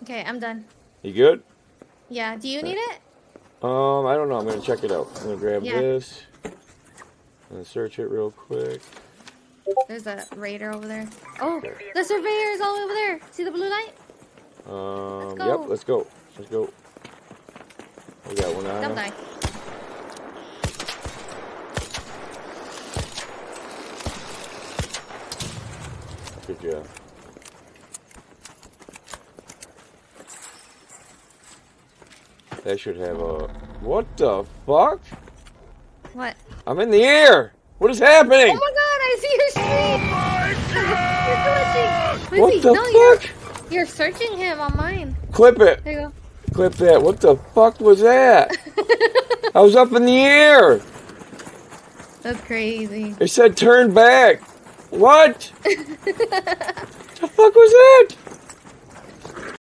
Okay, I'm done. You good? Yeah, do you need it? I don't know. I'm gonna check it out. I'm gonna grab Yeah. this and search it real quick. There's a raider over there. Oh, Okay. the surveyor is all over there. See the blue light? Let's go. Yep, let's go. Let's go. We got one on Don't him. die. Good job. They should have a... What the fuck? What? I'm in the air! What is happening? Oh my god, I see your streak! You're glitching! What Wait, the no, fuck? you're searching him on mine. Clip it! There you Clip that. What the fuck was that? go. I was up in the air! That's crazy. It said turn back! What? The fuck was that?